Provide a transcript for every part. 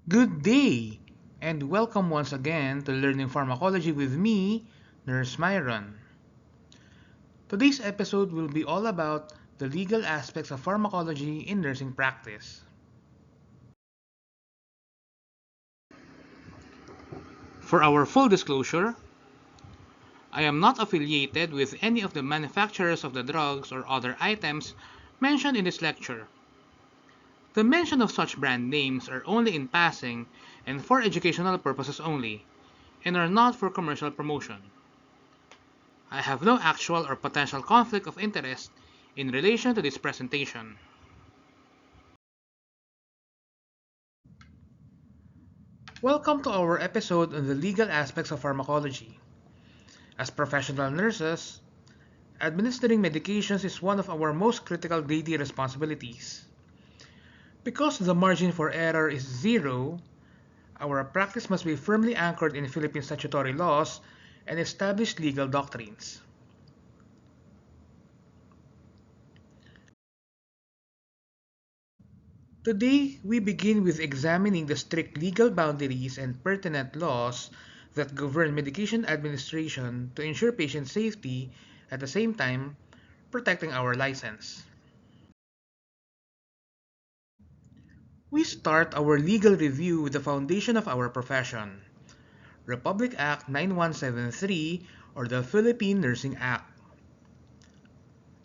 Good day, and welcome once again to Learning Pharmacology with me, Nurse Myron. Today's episode will be all about the legal aspects of pharmacology in nursing practice. For our full disclosure, I am not affiliated with any of the manufacturers of the drugs or other items mentioned in this lecture. The mention of such brand names are only in passing and for educational purposes only, and are not for commercial promotion. I have no actual or potential conflict of interest in relation to this presentation. Welcome to our episode on the legal aspects of pharmacology. As professional nurses, administering medications is one of our most critical daily responsibilities. Because the margin for error is zero, our practice must be firmly anchored in Philippine statutory laws and established legal doctrines. Today, we begin with examining the strict legal boundaries and pertinent laws that govern medication administration to ensure patient safety at the same time protecting our license. We start our legal review with the foundation of our profession, Republic Act 9173 or the Philippine Nursing Act.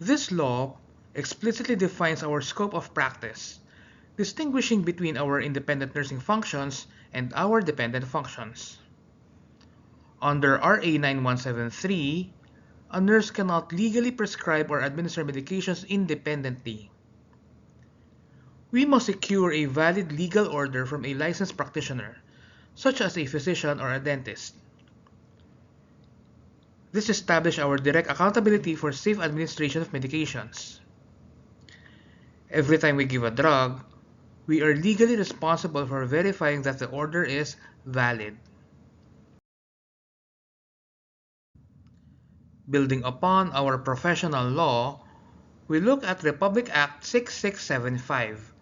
This law explicitly defines our scope of practice, distinguishing between our independent nursing functions and our dependent functions. Under RA 9173, a nurse cannot legally prescribe or administer medications independently. We must secure a valid legal order from a licensed practitioner, such as a physician or a dentist. This establishes our direct accountability for safe administration of medications. Every time we give a drug, we are legally responsible for verifying that the order is valid. Building upon our professional law, we look at Republic Act 6675,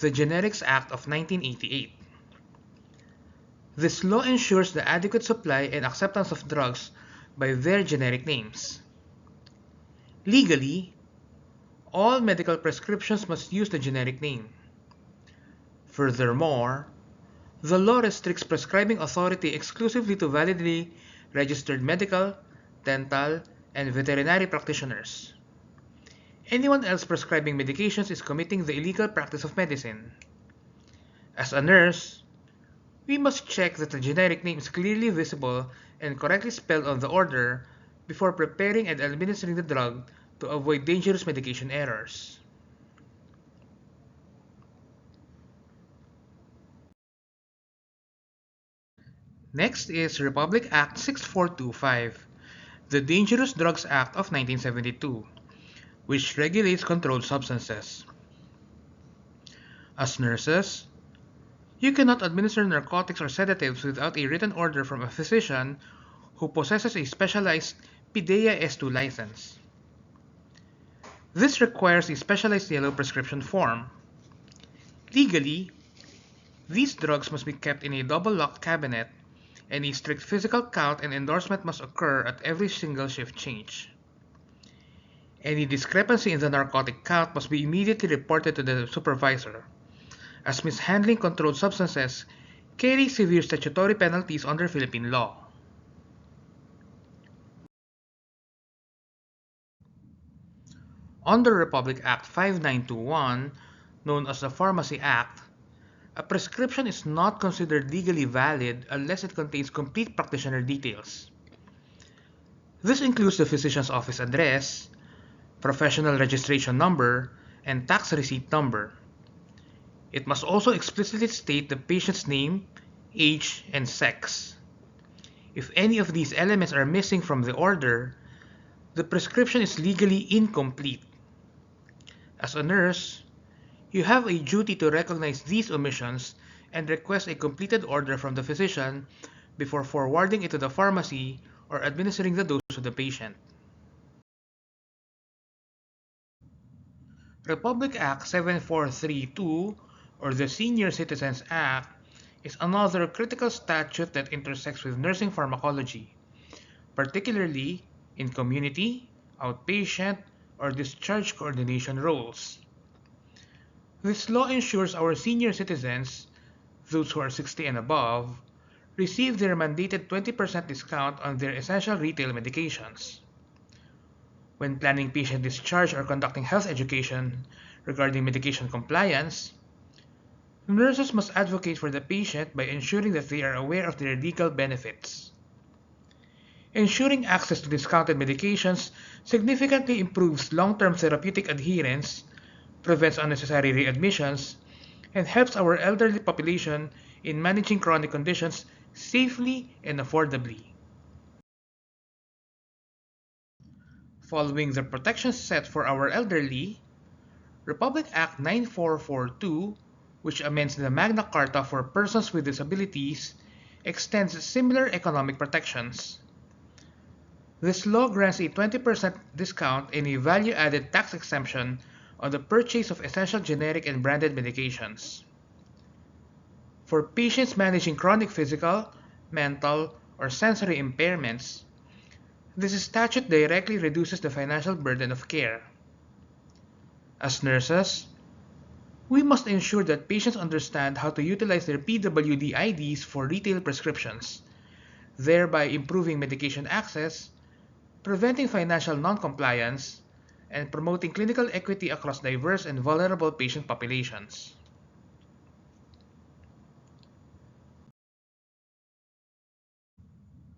the Generics Act of 1988. This law ensures the adequate supply and acceptance of drugs by their generic names. Legally, all medical prescriptions must use the generic name. Furthermore, the law restricts prescribing authority exclusively to validly registered medical, dental, and veterinary practitioners. Anyone else prescribing medications is committing the illegal practice of medicine. As a nurse, we must check that the generic name is clearly visible and correctly spelled on the order before preparing and administering the drug to avoid dangerous medication errors. Next is Republic Act 6425, the Dangerous Drugs Act of 1972, which regulates controlled substances. As nurses, you cannot administer narcotics or sedatives without a written order from a physician who possesses a specialized PDEA S2 license. This requires a specialized yellow prescription form. Legally, these drugs must be kept in a double-locked cabinet, and a strict physical count and endorsement must occur at every single shift change. Any discrepancy in the narcotic count must be immediately reported to the supervisor, as mishandling controlled substances carries severe statutory penalties under Philippine law. Under Republic Act 5921, known as the Pharmacy Act, a prescription is not considered legally valid unless it contains complete practitioner details. This includes the physician's office address, professional registration number, and tax receipt number. It must also explicitly state the patient's name, age, and sex. If any of these elements are missing from the order, the prescription is legally incomplete. As a nurse, you have a duty to recognize these omissions and request a completed order from the physician before forwarding it to the pharmacy or administering the dose to the patient. Republic Act 7432, or the Senior Citizens Act, is another critical statute that intersects with nursing pharmacology, particularly in community, outpatient, or discharge coordination roles. This law ensures our senior citizens, those who are 60 and above, receive their mandated 20% discount on their essential retail medications. When planning patient discharge or conducting health education regarding medication compliance, nurses must advocate for the patient by ensuring that they are aware of their legal benefits. Ensuring access to discounted medications significantly improves long-term therapeutic adherence, prevents unnecessary readmissions, and helps our elderly population in managing chronic conditions safely and affordably. Following the protections set for our elderly, Republic Act 9442, which amends the Magna Carta for persons with disabilities, extends similar economic protections. This law grants a 20% discount and a value-added tax exemption on the purchase of essential generic and branded medications. For patients managing chronic physical, mental, or sensory impairments, this statute directly reduces the financial burden of care. As nurses, we must ensure that patients understand how to utilize their PWD IDs for retail prescriptions, thereby improving medication access, preventing financial non-compliance, and promoting clinical equity across diverse and vulnerable patient populations.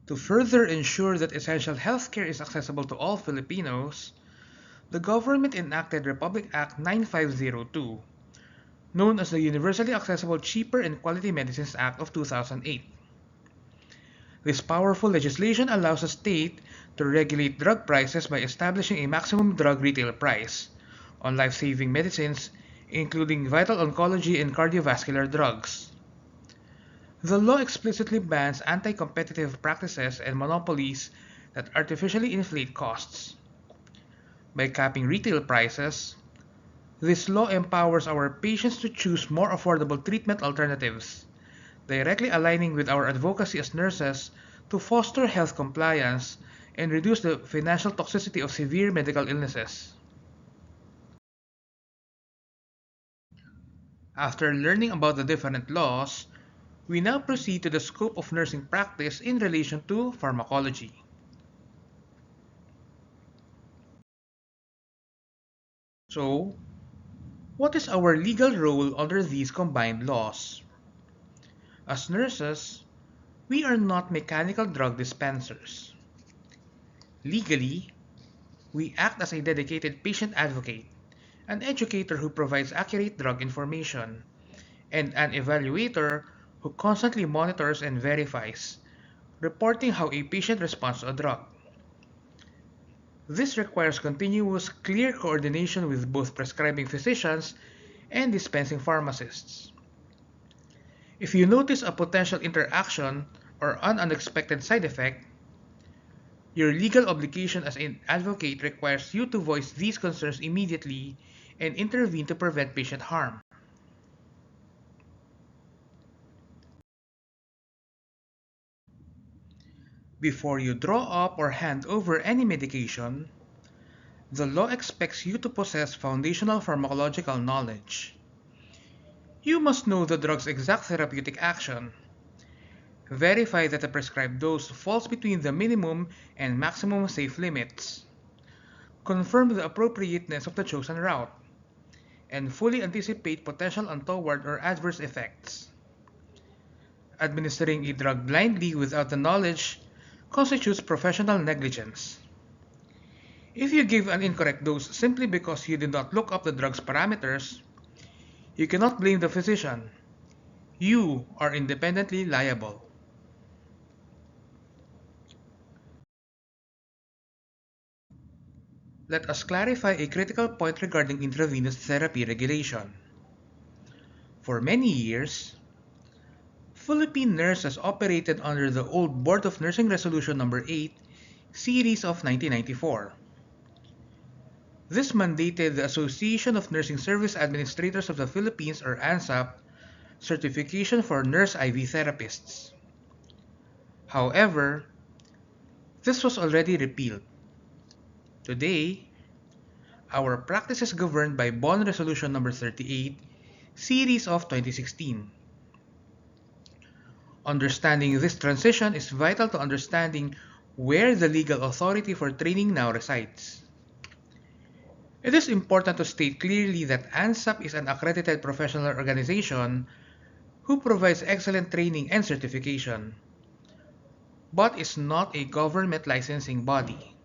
To further ensure that essential healthcare is accessible to all Filipinos, the government enacted Republic Act 9502, known as the Universally Accessible Cheaper and Quality Medicines Act of 2008. This powerful legislation allows a state to regulate drug prices by establishing a maximum drug retail price on life-saving medicines, including vital oncology and cardiovascular drugs. The law explicitly bans anti-competitive practices and monopolies that artificially inflate costs. By capping retail prices, this law empowers our patients to choose more affordable treatment alternatives, directly aligning with our advocacy as nurses to foster health compliance and reduce the financial toxicity of severe medical illnesses. After learning about the different laws, we now proceed to the scope of nursing practice in relation to pharmacology. So, what is our legal role under these combined laws? As nurses, we are not mechanical drug dispensers. Legally, we act as a dedicated patient advocate, an educator who provides accurate drug information, and an evaluator who constantly monitors and verifies, reporting how a patient responds to a drug. This requires continuous, clear coordination with both prescribing physicians and dispensing pharmacists. If you notice a potential interaction or an unexpected side effect, your legal obligation as an advocate requires you to voice these concerns immediately and intervene to prevent patient harm. Before you draw up or hand over any medication, the law expects you to possess foundational pharmacological knowledge. You must know the drug's exact therapeutic action, verify that the prescribed dose falls between the minimum and maximum safe limits, confirm the appropriateness of the chosen route, and fully anticipate potential untoward or adverse effects. Administering a drug blindly without the knowledge constitutes professional negligence. If you give an incorrect dose simply because you did not look up the drug's parameters, you cannot blame the physician. You are independently liable. Let us clarify a critical point regarding intravenous therapy regulation. For many years, Philippine nurses operated under the old Board of Nursing Resolution No. 8, Series of 1994. This mandated the Association of Nursing Service Administrators of the Philippines, or ANSAP, certification for nurse IV therapists. However, this was already repealed. Today, our practice is governed by Bond Resolution Number 38, Series of 2016. Understanding this transition is vital to understanding where the legal authority for training now resides. It is important to state clearly that ANSAP is an accredited professional organization who provides excellent training and certification, but is not a government licensing body.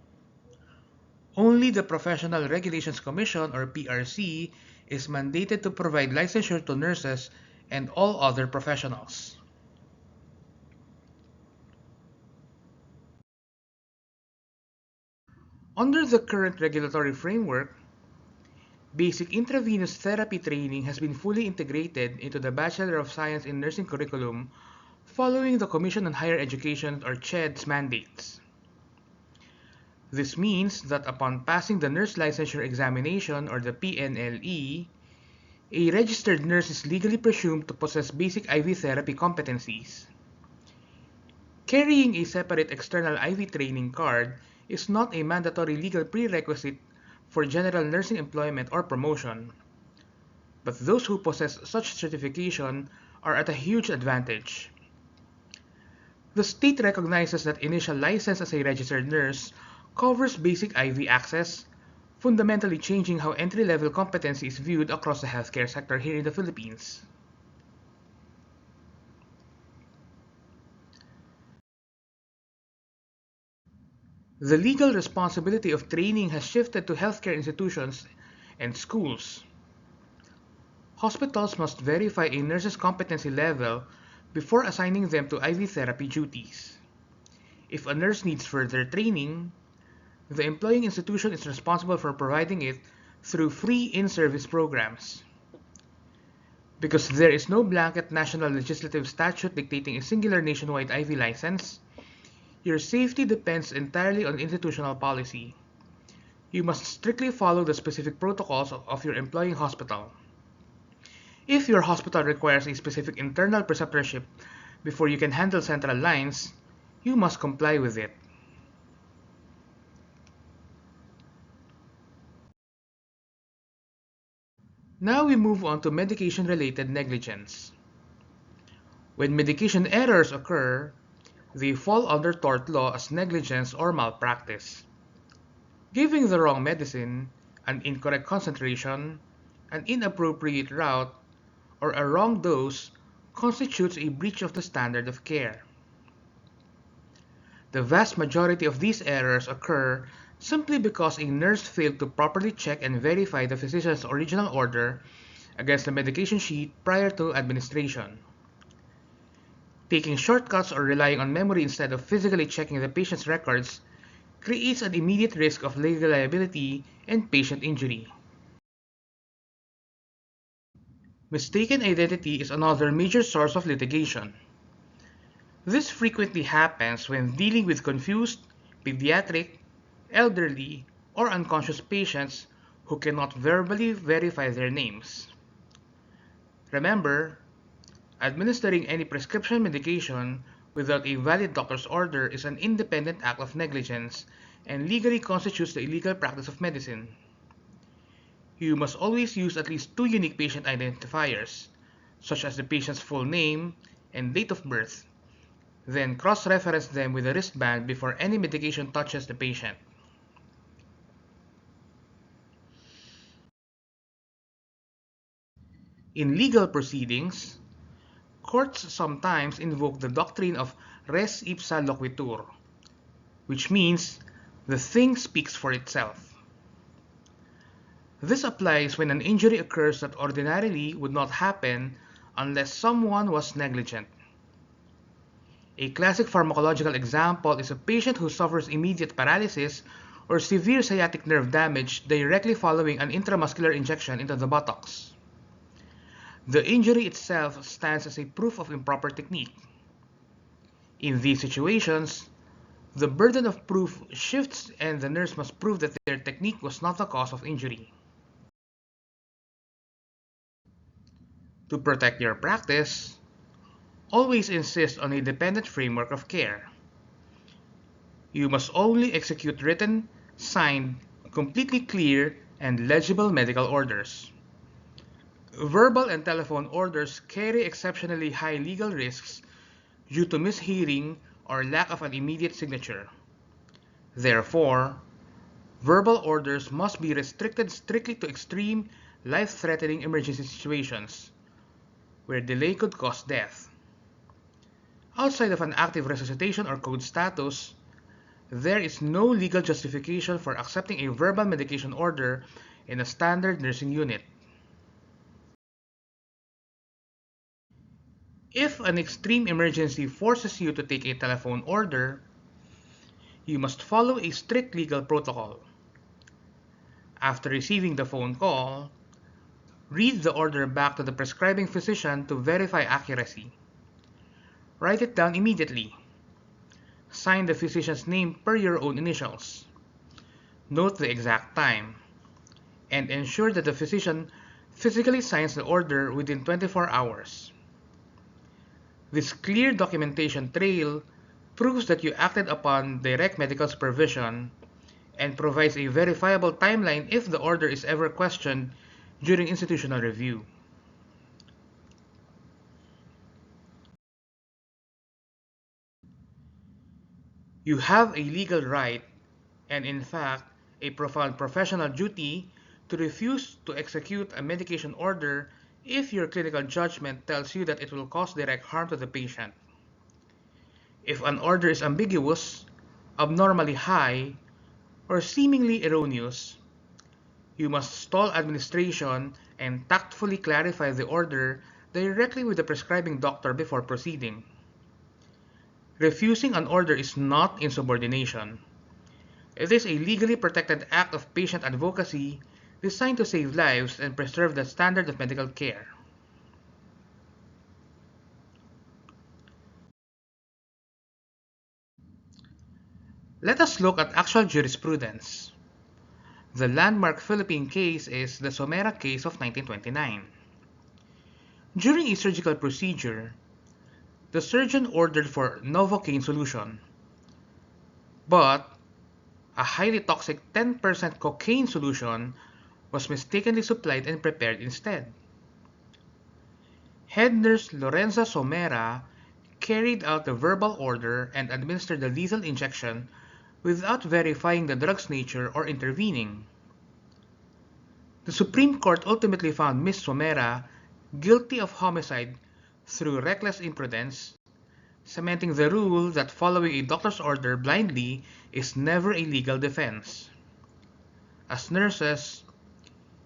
Only the Professional Regulations Commission, or PRC, is mandated to provide licensure to nurses and all other professionals. Under the current regulatory framework, basic intravenous therapy training has been fully integrated into the Bachelor of Science in Nursing curriculum following the Commission on Higher Education, or CHED's, mandates. This means that upon passing the nurse licensure examination, or the PNLE, a registered nurse is legally presumed to possess basic IV therapy competencies. Carrying a separate external IV training card is not a mandatory legal prerequisite for general nursing employment or promotion, but those who possess such certification are at a huge advantage. The state recognizes that initial license as a registered nurse covers basic IV access, fundamentally changing how entry-level competency is viewed across the healthcare sector here in the Philippines. The legal responsibility of training has shifted to healthcare institutions and schools. Hospitals must verify a nurse's competency level before assigning them to IV therapy duties. If a nurse needs further training, the employing institution is responsible for providing it through free in-service programs. Because there is no blanket national legislative statute dictating a singular nationwide IV license, your safety depends entirely on institutional policy. You must strictly follow the specific protocols of your employing hospital. If your hospital requires a specific internal preceptorship before you can handle central lines, you must comply with it. Now we move on to medication-related negligence. When medication errors occur, they fall under tort law as negligence or malpractice. Giving the wrong medicine, an incorrect concentration, an inappropriate route, or a wrong dose constitutes a breach of the standard of care. The vast majority of these errors occur simply because a nurse failed to properly check and verify the physician's original order against the medication sheet prior to administration. Taking shortcuts or relying on memory instead of physically checking the patient's records creates an immediate risk of legal liability and patient injury. Mistaken identity is another major source of litigation. This frequently happens when dealing with confused, pediatric, elderly, or unconscious patients who cannot verbally verify their names. Remember, administering any prescription medication without a valid doctor's order is an independent act of negligence and legally constitutes the illegal practice of medicine. You must always use at least 2 unique patient identifiers, such as the patient's full name and date of birth, then cross-reference them with a wristband before any medication touches the patient. In legal proceedings, courts sometimes invoke the doctrine of res ipsa loquitur, which means the thing speaks for itself. This applies when an injury occurs that ordinarily would not happen unless someone was negligent. A classic pharmacological example is a patient who suffers immediate paralysis or severe sciatic nerve damage directly following an intramuscular injection into the buttocks. The injury itself stands as a proof of improper technique. In these situations, the burden of proof shifts and the nurse must prove that their technique was not the cause of injury. To protect your practice, always insist on a dependent framework of care. You must only execute written, signed, completely clear, and legible medical orders. Verbal and telephone orders carry exceptionally high legal risks due to mishearing or lack of an immediate signature. Therefore, verbal orders must be restricted strictly to extreme, life-threatening emergency situations where delay could cause death. Outside of an active resuscitation or code status, there is no legal justification for accepting a verbal medication order in a standard nursing unit. If an extreme emergency forces you to take a telephone order, you must follow a strict legal protocol. After receiving the phone call, read the order back to the prescribing physician to verify accuracy. Write it down immediately. Sign the physician's name per your own initials. Note the exact time. And ensure that the physician physically signs the order within 24 hours. This clear documentation trail proves that you acted upon direct medical supervision and provides a verifiable timeline if the order is ever questioned during institutional review. You have a legal right, and in fact, a profound professional duty, to refuse to execute a medication order if your clinical judgment tells you that it will cause direct harm to the patient. If an order is ambiguous, abnormally high, or seemingly erroneous, you must stall administration and tactfully clarify the order directly with the prescribing doctor before proceeding. Refusing an order is not insubordination. It is a legally protected act of patient advocacy designed to save lives and preserve the standard of medical care. Let us look at actual jurisprudence. The landmark Philippine case is the Somera case of 1929. During a surgical procedure, the surgeon ordered for Novocaine solution, but a highly toxic 10% cocaine solution was mistakenly supplied and prepared instead. Head nurse Lorenza Somera carried out the verbal order and administered the lethal injection without verifying the drug's nature or intervening. The Supreme Court ultimately found Ms. Somera guilty of homicide through reckless imprudence, cementing the rule that following a doctor's order blindly is never a legal defense. As nurses,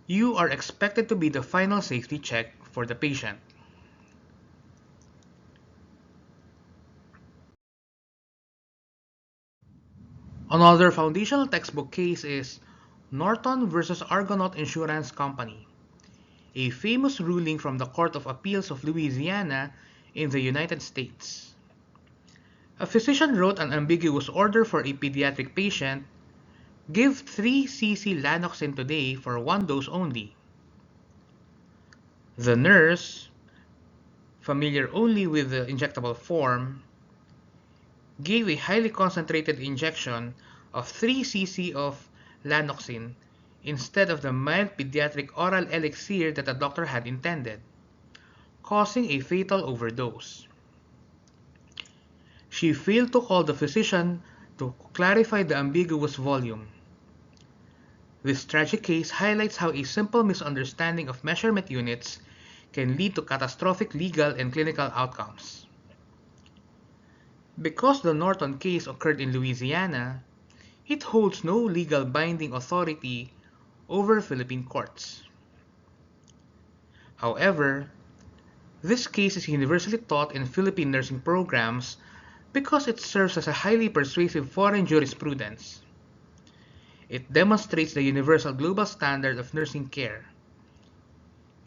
you are expected to be the final safety check for the patient. Another foundational textbook case is Norton versus Argonaut Insurance Company, a famous ruling from the Court of Appeals of Louisiana in the United States. A physician wrote an ambiguous order for a pediatric patient: give 3 cc Lanoxin today for 1 dose only. The nurse, familiar only with the injectable form, gave a highly concentrated injection of 3 cc of Lanoxin instead of the mild pediatric oral elixir that the doctor had intended, causing a fatal overdose. She failed to call the physician to clarify the ambiguous volume. This tragic case highlights how a simple misunderstanding of measurement units can lead to catastrophic legal and clinical outcomes. Because the Norton case occurred in Louisiana, it holds no legal binding authority over Philippine courts. However, this case is universally taught in Philippine nursing programs because it serves as a highly persuasive foreign jurisprudence. It demonstrates the universal global standard of nursing care.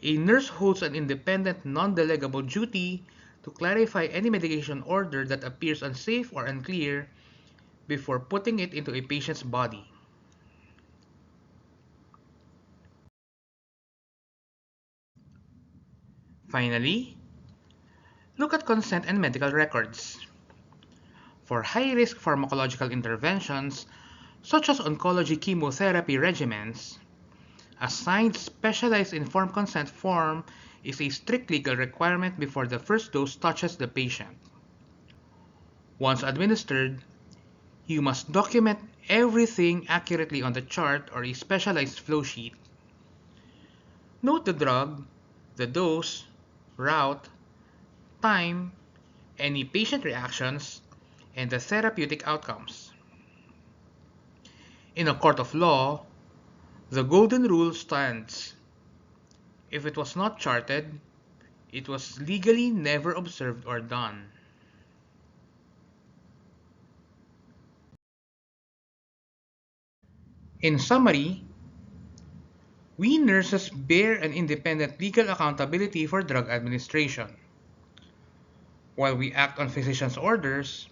A nurse holds an independent, non-delegable duty to clarify any medication order that appears unsafe or unclear before putting it into a patient's body. Finally, look at consent and medical records. For high-risk pharmacological interventions, such as oncology chemotherapy regimens, a signed specialized informed consent form is a strict legal requirement before the first dose touches the patient. Once administered, you must document everything accurately on the chart or a specialized flow sheet. Note the drug, the dose, route, time, any patient reactions, and the therapeutic outcomes. In a court of law, the golden rule stands. If it was not charted, it was legally never observed or done. In summary, we nurses bear an independent legal accountability for drug administration. While we act on physicians' orders,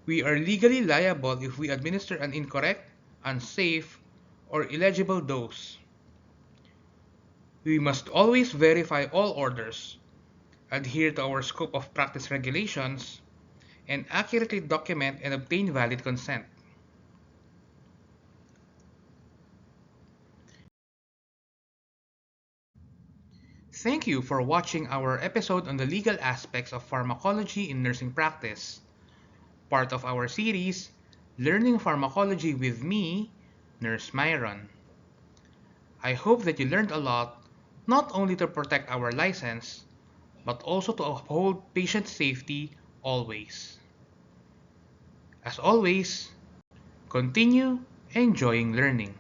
we are legally liable if we administer an incorrect, unsafe, or illegible dose. We must always verify all orders, adhere to our scope of practice regulations, and accurately document and obtain valid consent. Thank you for watching our episode on the legal aspects of pharmacology in nursing practice, part of our series, Learning Pharmacology with me, Nurse Myron. I hope that you learned a lot, not only to protect our license, but also to uphold patient safety always. As always, continue enjoying learning.